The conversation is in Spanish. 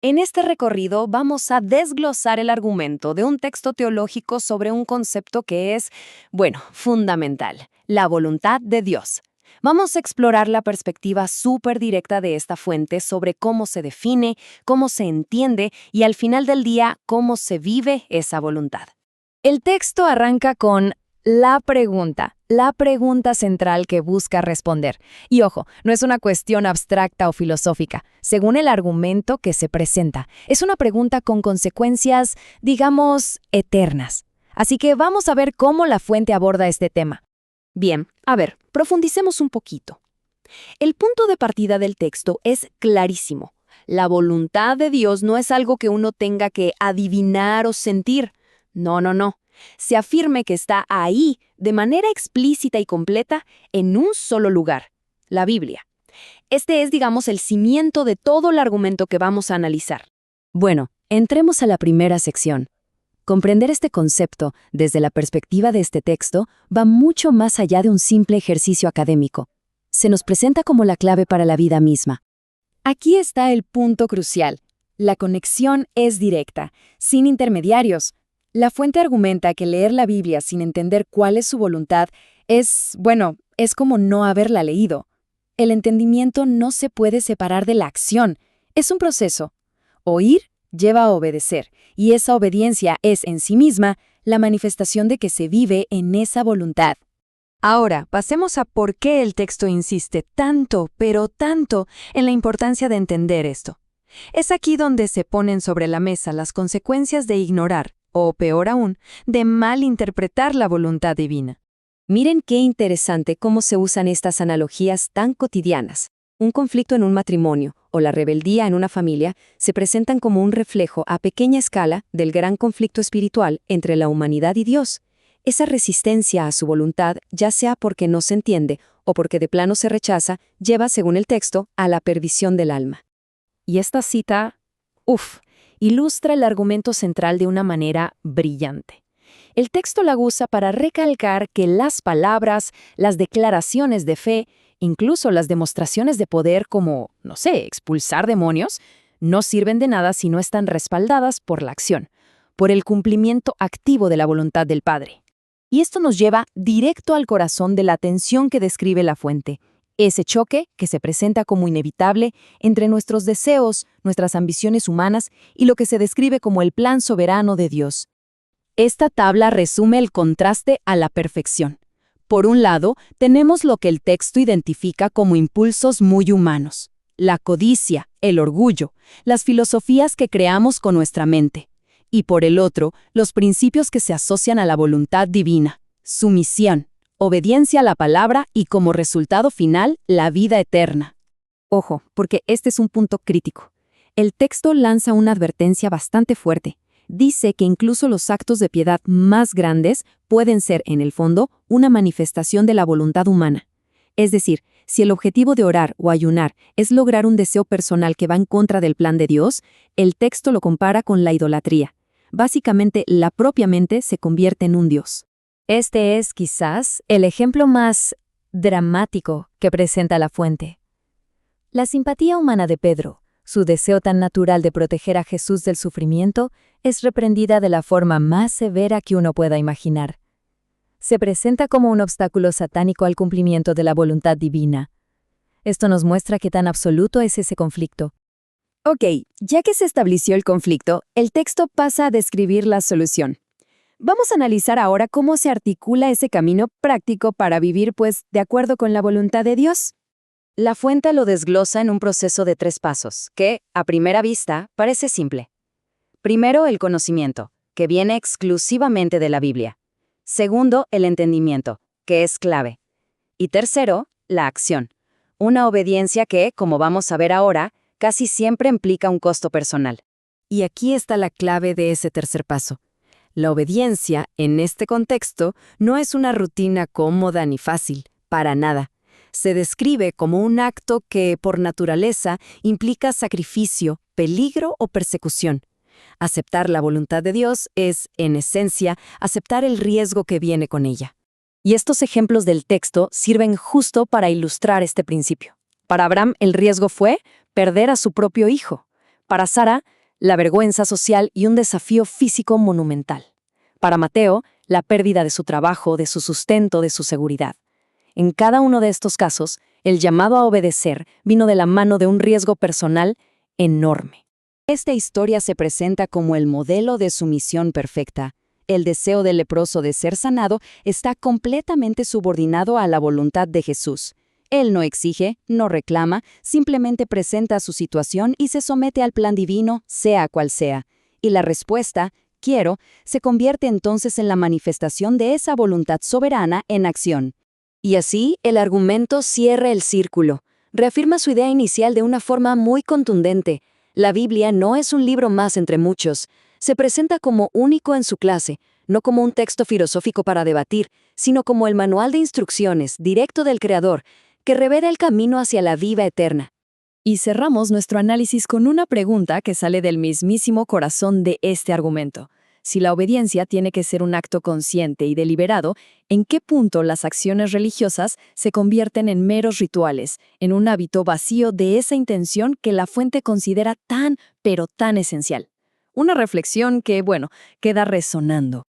En este recorrido vamos a desglosar el argumento de un texto teológico sobre un concepto que es, bueno, fundamental, la voluntad de Dios. Vamos a explorar la perspectiva súper directa de esta fuente sobre cómo se define, cómo se entiende y al final del día cómo se vive esa voluntad. El texto arranca con la pregunta central que busca responder. Y ojo, no es una cuestión abstracta o filosófica. Según el argumento que se presenta, es una pregunta con consecuencias, digamos, eternas. Así que vamos a ver cómo la fuente aborda este tema. Bien, a ver, profundicemos un poquito. El punto de partida del texto es clarísimo. La voluntad de Dios no es algo que uno tenga que adivinar o sentir. No, no, no. Se afirme que está ahí, de manera explícita y completa, en un solo lugar, la Biblia. Este es, digamos, el cimiento de todo el argumento que vamos a analizar. Bueno, entremos a la primera sección. Comprender este concepto desde la perspectiva de este texto va mucho más allá de un simple ejercicio académico. Se nos presenta como la clave para la vida misma. Aquí está el punto crucial. La conexión es directa, sin intermediarios. La fuente argumenta que leer la Biblia sin entender cuál es su voluntad es como no haberla leído. El entendimiento no se puede separar de la acción. Es un proceso. Oír lleva a obedecer, y esa obediencia es en sí misma la manifestación de que se vive en esa voluntad. Ahora, pasemos a por qué el texto insiste tanto, pero tanto, en la importancia de entender esto. Es aquí donde se ponen sobre la mesa las consecuencias de ignorar, o peor aún, de malinterpretar la voluntad divina. Miren qué interesante cómo se usan estas analogías tan cotidianas. Un conflicto en un matrimonio o la rebeldía en una familia se presentan como un reflejo a pequeña escala del gran conflicto espiritual entre la humanidad y Dios. Esa resistencia a su voluntad, ya sea porque no se entiende o porque de plano se rechaza, lleva, según el texto, a la perdición del alma. Y esta cita, ilustra el argumento central de una manera brillante. El texto la usa para recalcar que las palabras, las declaraciones de fe, incluso las demostraciones de poder como, expulsar demonios, no sirven de nada si no están respaldadas por la acción, por el cumplimiento activo de la voluntad del Padre. Y esto nos lleva directo al corazón de la tensión que describe la fuente, ese choque que se presenta como inevitable entre nuestros deseos, nuestras ambiciones humanas y lo que se describe como el plan soberano de Dios. Esta tabla resume el contraste a la perfección. Por un lado, tenemos lo que el texto identifica como impulsos muy humanos: la codicia, el orgullo, las filosofías que creamos con nuestra mente. Y por el otro, los principios que se asocian a la voluntad divina: sumisión, obediencia a la palabra y, como resultado final, la vida eterna. Ojo, porque este es un punto crítico. El texto lanza una advertencia bastante fuerte. Dice que incluso los actos de piedad más grandes pueden ser, en el fondo, una manifestación de la voluntad humana. Es decir, si el objetivo de orar o ayunar es lograr un deseo personal que va en contra del plan de Dios, el texto lo compara con la idolatría. Básicamente, la propia mente se convierte en un dios. Este es, quizás, el ejemplo más dramático que presenta la fuente. La simpatía humana de Pedro, su deseo tan natural de proteger a Jesús del sufrimiento, es reprendida de la forma más severa que uno pueda imaginar. Se presenta como un obstáculo satánico al cumplimiento de la voluntad divina. Esto nos muestra qué tan absoluto es ese conflicto. Ok, ya que se estableció el conflicto, el texto pasa a describir la solución. Vamos a analizar ahora cómo se articula ese camino práctico para vivir, de acuerdo con la voluntad de Dios. La fuente lo desglosa en un proceso de 3 pasos, que, a primera vista, parece simple. Primero, el conocimiento, que viene exclusivamente de la Biblia. Segundo, el entendimiento, que es clave. Y tercero, la acción. Una obediencia que, como vamos a ver ahora, casi siempre implica un costo personal. Y aquí está la clave de ese tercer paso. La obediencia, en este contexto, no es una rutina cómoda ni fácil, para nada. Se describe como un acto que, por naturaleza, implica sacrificio, peligro o persecución. Aceptar la voluntad de Dios es, en esencia, aceptar el riesgo que viene con ella. Y estos ejemplos del texto sirven justo para ilustrar este principio. Para Abraham, el riesgo fue perder a su propio hijo. Para Sara, la vergüenza social y un desafío físico monumental. Para Mateo, la pérdida de su trabajo, de su sustento, de su seguridad. En cada uno de estos casos, el llamado a obedecer vino de la mano de un riesgo personal enorme. Esta historia se presenta como el modelo de sumisión perfecta. El deseo del leproso de ser sanado está completamente subordinado a la voluntad de Jesús. Él no exige, no reclama, simplemente presenta su situación y se somete al plan divino, sea cual sea. Y la respuesta, quiero, se convierte entonces en la manifestación de esa voluntad soberana en acción. Y así, el argumento cierra el círculo. Reafirma su idea inicial de una forma muy contundente. La Biblia no es un libro más entre muchos. Se presenta como único en su clase, no como un texto filosófico para debatir, sino como el manual de instrucciones directo del Creador, que revela el camino hacia la vida eterna. Y cerramos nuestro análisis con una pregunta que sale del mismísimo corazón de este argumento. Si la obediencia tiene que ser un acto consciente y deliberado, ¿en qué punto las acciones religiosas se convierten en meros rituales, en un hábito vacío de esa intención que la fuente considera tan, pero tan esencial? Una reflexión que, queda resonando.